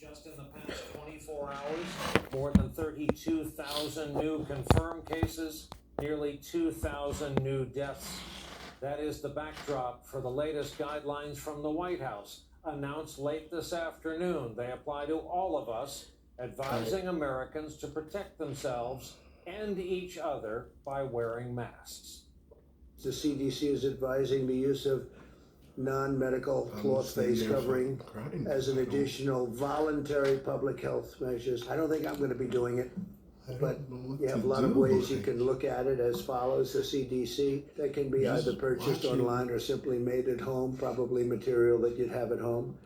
Just in the past 24 hours, more than 32,000 new confirmed cases, nearly 2,000 new deaths. That is the backdrop for the latest guidelines from the White House, announced late this afternoon. They apply to all of us, advising Americans to protect themselves and each other by wearing masks. The CDC is advising the use of non-medical cloth face covering as an additional voluntary public health measures. I don't think I'm going to be doing it, but you have a lot of ways you can look at it as follows. The CDC, that can be either purchased online or simply made at home, probably material that you'd have at home.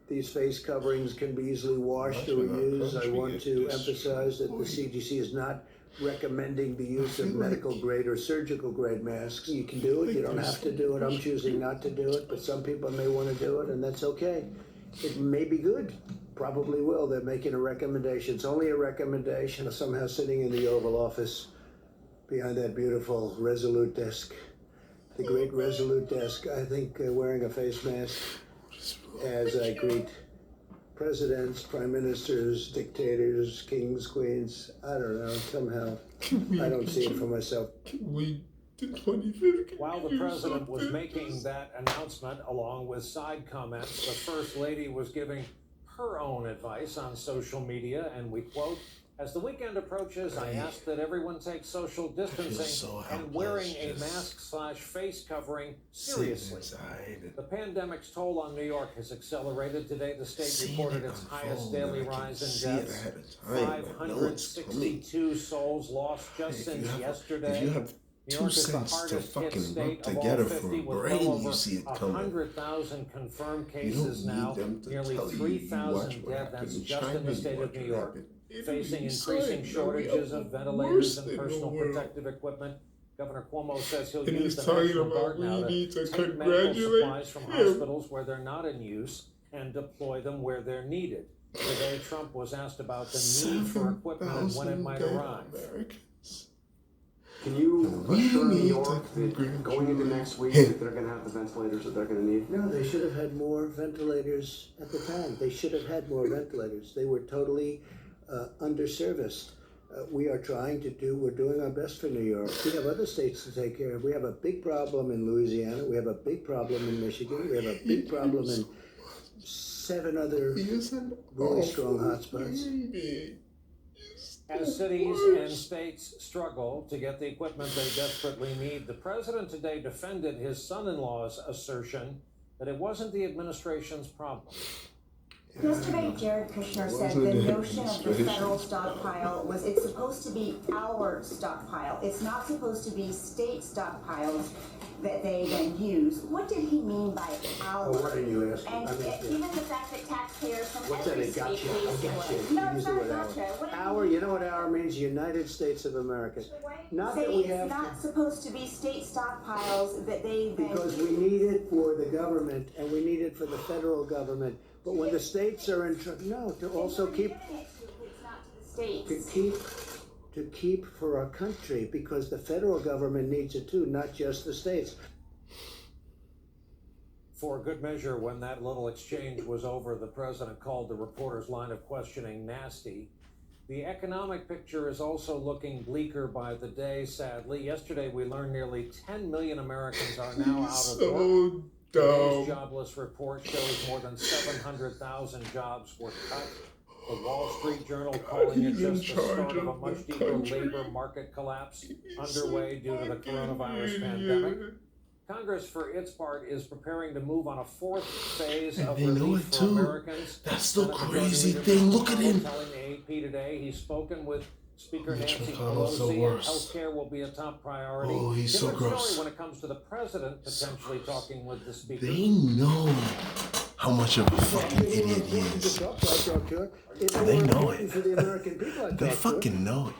These face coverings can be easily washed or reused. I want to emphasize that the CDC is not recommending the use of medical grade or surgical grade masks. You can do it, you don't have to do it. I'm choosing not to do it, but some people may want to do it, and that's okay. It may be good, probably will. They're making a recommendation. It's only a recommendation. Somehow sitting in the Oval Office behind that beautiful Resolute desk, the great Resolute desk, I think wearing a face mask as I greet presidents, prime ministers, dictators, kings, queens, I don't know, somehow I don't see it for myself. While the president was making that announcement, along with side comments, the First Lady was giving her own advice on social media, and we quote, "As the weekend approaches, I ask that everyone take social distancing and wearing a mask/face covering seriously." The pandemic's toll on New York has accelerated. Today, the state reported its highest daily rise in deaths. 562 souls lost just since yesterday. New York is the hardest hit state of all 50, with well over 100,000 confirmed cases now, nearly 3,000 dead. That's just in the state of New York. Facing increasing shortages of ventilators and personal protective equipment, Governor Cuomo says he'll use the National Guard now to take medical supplies from hospitals where they're not in use and deploy them where they're needed. Today, Trump was asked about the need for equipment and when it might arrive. Can you assure New York that going into next week that they're going to have the ventilators that they're going to need? No, they should have had more ventilators at the time. They should have had more ventilators. They were totally underserviced. We're doing our best for New York. We have other states to take care of. We have a big problem in Louisiana. We have a big problem in Michigan. We have a big problem in 7 other really strong hotspots. As cities and states struggle to get the equipment they desperately need, the president today defended his son-in-law's assertion that it wasn't the administration's problem. Yesterday, Jared Kushner said the notion of the federal stockpile was it's supposed to be our stockpile. It's not supposed to be state stockpiles that they then use. What did he mean by our? Oh, what are you asking? And even the fact that taxpayers from What's that? every It got state you. I pays got for you. it. No, Use it's the not word gotcha. our. What do you Our, mean? you know what our means? United States of America. Not that we have It's not supposed to be state stockpiles that they then because we need it for the government and we need it for the federal government. But when the states are in to also keep It's not to the states. to keep for our country, because the federal government needs it too, not just the states. For good measure, when that little exchange was over, the president called the reporter's line of questioning nasty. The economic picture is also looking bleaker by the day, sadly. Yesterday, we learned nearly 10 million Americans are now out of work. Today's jobless report shows more than 700,000 jobs were cut. The Wall Street Journal calling it just the start of a much deeper labor market collapse underway due to the coronavirus pandemic. Congress, for its part, is preparing to move on a 4th phase of relief for Americans. That's the crazy thing. Look at him. Telling the AP today he's spoken with Speaker Mitch Nancy McConnell's so Pelosi, and worse. healthcare will be a top priority. Oh, he's so Different gross. story when it comes to the president potentially talking with the speaker. They know how much of a fucking idiot he is. They know it. For the American people, They fucking know it.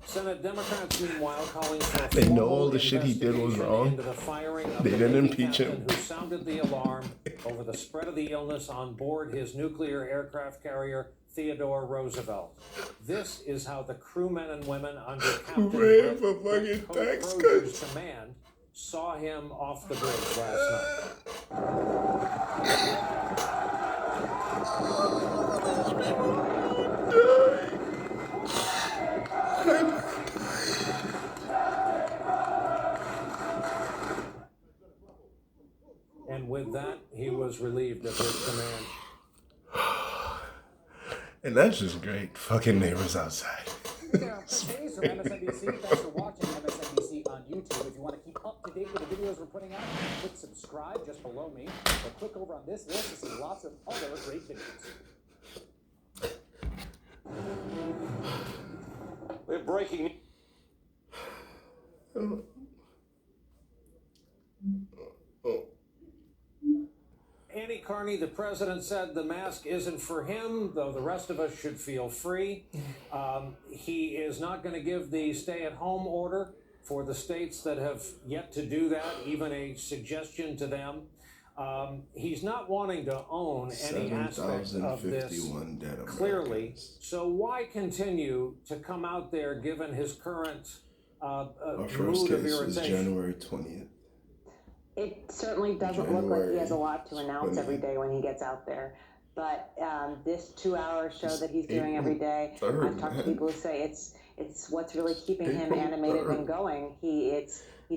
Senate Democrats, meanwhile, calling for They know formal all the shit he did was investigation wrong. into the firing of They the didn't Navy impeach him. captain who sounded the alarm over the spread of the illness on board his nuclear aircraft carrier Theodore Roosevelt. This is how the crewmen and women under Captain Ran Brett for fucking tax Crozier's cuts. command saw him off the bridge last night. relieved of his command. And that's just great. Fucking neighbors outside. Hey, from MSNBC. Thanks for watching MSNBC on YouTube. If you want to keep up to date with the videos we're putting out, click subscribe just below me, or click over on this list to see lots of other great videos. We're breaking. Andy Carney, the president, said the mask isn't for him, though the rest of us should feel free. He is not going to give the stay-at-home order for the states that have yet to do that, even a suggestion to them. He's not wanting to own any aspect of this clearly. So why continue to come out there given his current Our first mood of case was irritation? January 20th. It certainly doesn't look like he has a lot to announce every day when he gets out there. But this 2-hour show that he's doing every day, I've talked to people who say it's what's really keeping him animated and going. He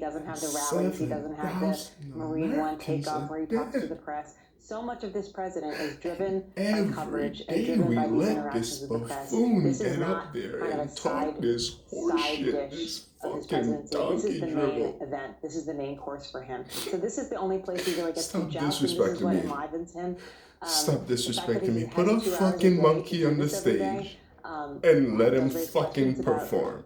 doesn't have the rallies, he doesn't have the Marine One takeoff where he talks to the press. So much of this president is driven by coverage and driven by these interactions with the press. This is not kind of a side dish of his presidency. This is the main event. This is the main course for him. So this is the only place he really gets to joust, and this is what enlivens him. Stop disrespecting me. Put a fucking monkey on the stage and let him fucking perform.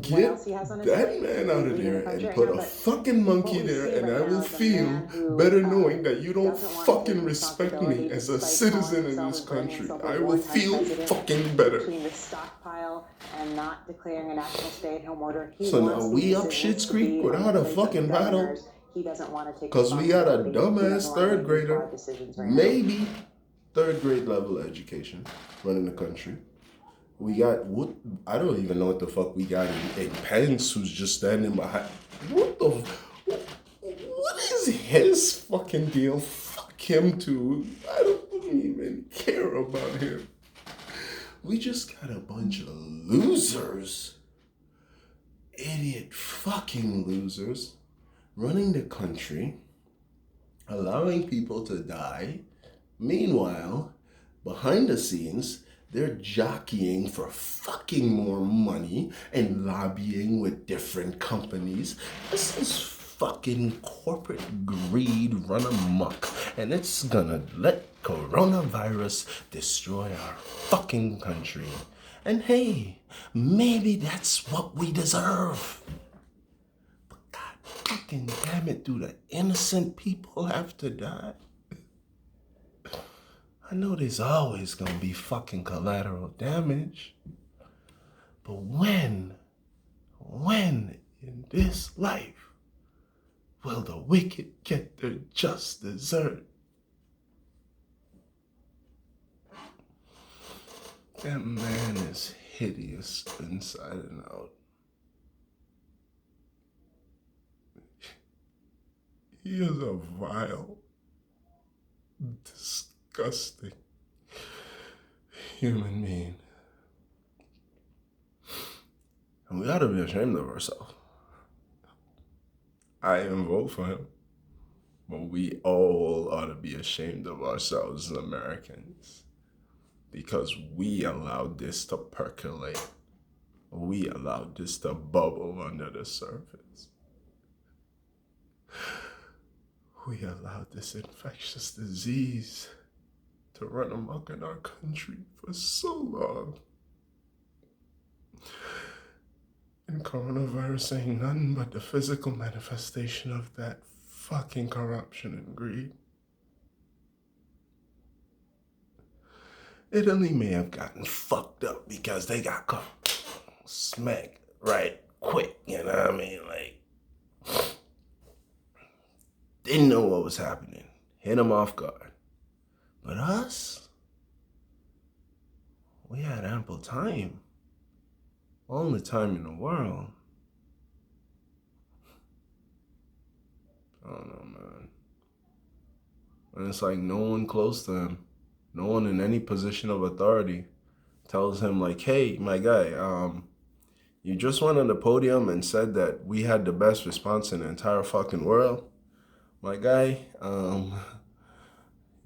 Get that man out of there and put a fucking monkey there, and I will feel better knowing that you don't fucking respect me as a citizen in this country. I will feel fucking better. Between the stockpile and not declaring a national stay-at-home order, So now we up Shit's Creek without a fucking battle. He doesn't want to take Because we got a responsibility. He dumbass doesn't want to third make grader, hard decisions right now. maybe third grade level education, running the country. We got, what, I don't even know what the fuck we got in Pence, who's just standing behind. What is his fucking deal? Fuck him too. I don't even care about him. We just got a bunch of losers. Idiot fucking losers running the country, allowing people to die. Meanwhile, behind the scenes, they're jockeying for fucking more money and lobbying with different companies. This is fucking corporate greed run amok, and it's gonna let coronavirus destroy our fucking country. And hey, maybe that's what we deserve. But God fucking damn it, do the innocent people have to die? I know there's always gonna be fucking collateral damage. But when in this life will the wicked get their just desert? That man is hideous inside and out. He is a vile, disgusting human being. And we gotta be ashamed of ourselves. I didn't vote for him, but we all ought to be ashamed of ourselves as Americans, because we allowed this to percolate. We allowed this to bubble under the surface. We allowed this infectious disease to run amok in our country for so long. And coronavirus ain't nothing but the physical manifestation of that fucking corruption and greed. Italy may have gotten fucked up because they got caught smack right quick, you know what I mean? Like, didn't know what was happening. Hit them off guard. But us, we had ample time. All the time in the world. I don't know, man. And it's like no one close to him, no one in any position of authority tells him like, hey, my guy, you just went on the podium and said that we had the best response in the entire fucking world. My guy,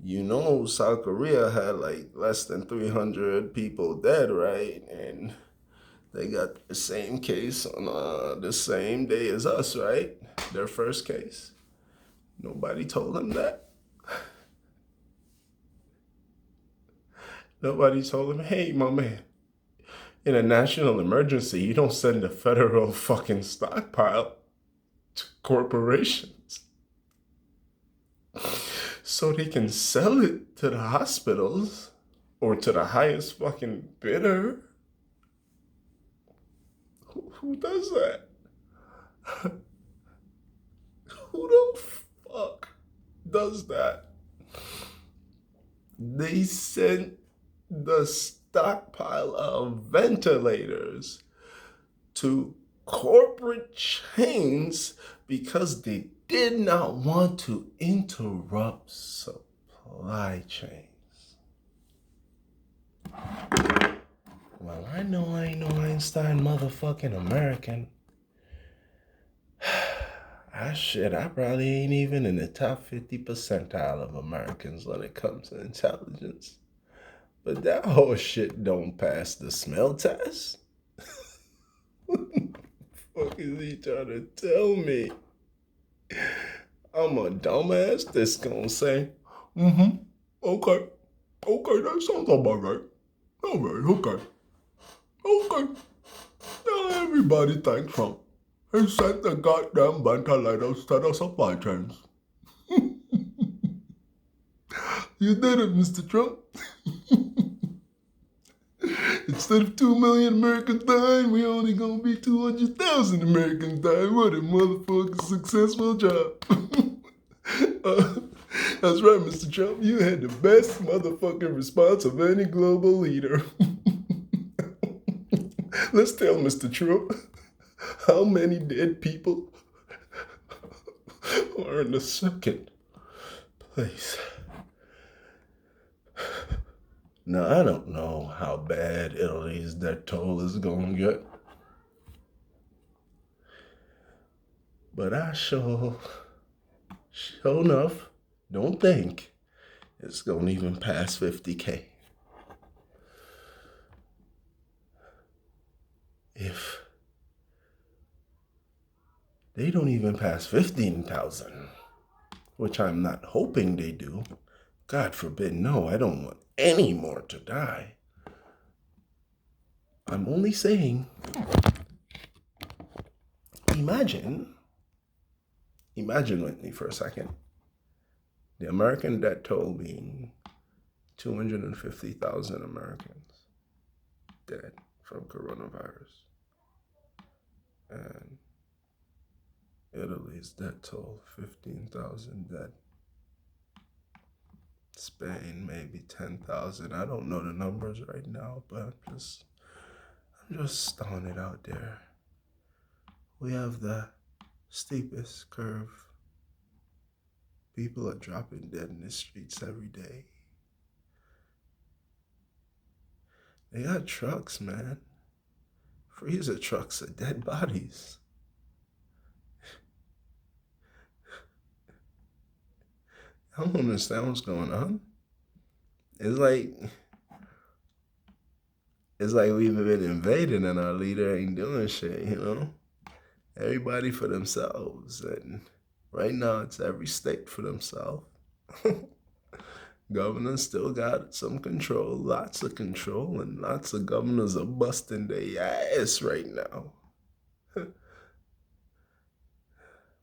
You know, South Korea had like less than 300 people dead, right? And they got the same case on the same day as us, right? Their first case. Nobody told them that. Nobody told them, hey, my man, in a national emergency, you don't send a federal fucking stockpile to corporations so they can sell it to the hospitals or to the highest fucking bidder. Who does that? Who the fuck does that? They sent the stockpile of ventilators to corporate chains because they did not want to interrupt supply chains. Well, I know I ain't no Einstein motherfucking American. I probably ain't even in the top 50 percentile of Americans when it comes to intelligence. But that whole shit don't pass the smell test. What the fuck is he trying to tell me? I'm a dumbass that's gonna say, okay, that sounds about right. All right, okay. Now everybody thanks Trump. He sent the goddamn ventilators to the supply chains. You did it, Mr. Trump. Instead of 2 million Americans dying, we only gonna be 200,000 Americans dying. What a motherfucking successful job. That's right, Mr. Trump. You had the best motherfucking response of any global leader. Let's tell Mr. Trump how many dead people are in the second place. Now, I don't know how bad Italy's death toll is going to get. But I sure enough don't think it's going to even pass 50K. If they don't even pass 15,000, which I'm not hoping they do, God forbid, no, I don't want any more to die. I'm only saying, imagine with me for a second, the American death toll being 250,000 Americans dead from coronavirus. And Italy's death toll, 15,000 dead. Spain, maybe 10,000. I don't know the numbers right now, but I'm just throwing it out there. We have the steepest curve. People are dropping dead in the streets every day. They got trucks, man. Freezer trucks of dead bodies. I don't understand what's going on. It's like we've been invaded and our leader ain't doing shit, you know? Everybody for themselves. And right now it's every state for themselves. Governors still got some control, lots of control, and lots of governors are busting their ass right now.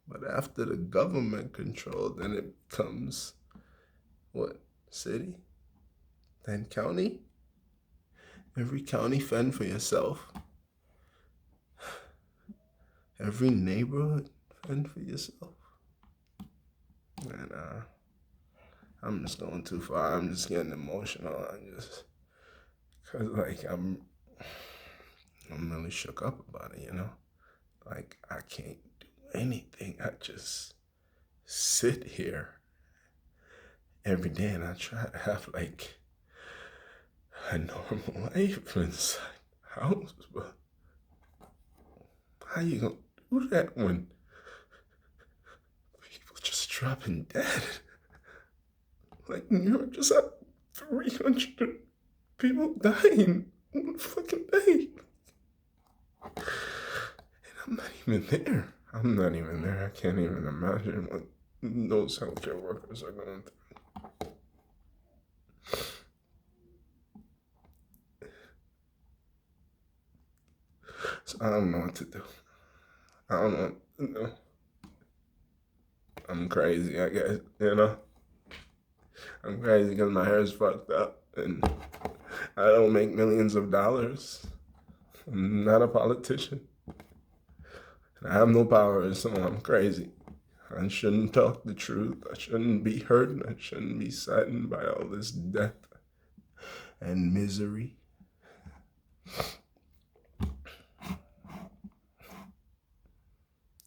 But after the government control, then it becomes, what, city? Then county? Every county fend for yourself. Every neighborhood fend for yourself. And I'm just going too far. I'm just getting emotional. Cause like I'm really shook up about it, you know? Like I can't anything. I just sit here every day and I try to have like a normal life inside the house, but how you gonna do that when people just dropping dead? Like, New York just had 300 people dying one fucking day. And I'm not even there. I can't even imagine what those healthcare workers are going through. So I don't know what to do. I don't know what to do. I'm crazy, I guess, you know? I'm crazy because my hair is fucked up and I don't make millions of dollars. I'm not a politician. And I have no power, so I'm crazy. I shouldn't talk the truth. I shouldn't be hurt. I shouldn't be saddened by all this death and misery.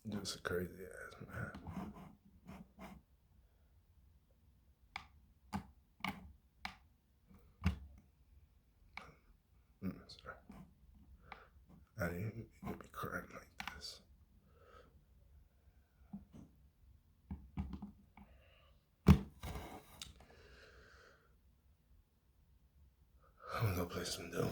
Just a crazy ass man. Sorry. I didn't even need to be crying like this. I'm gonna go play some dough.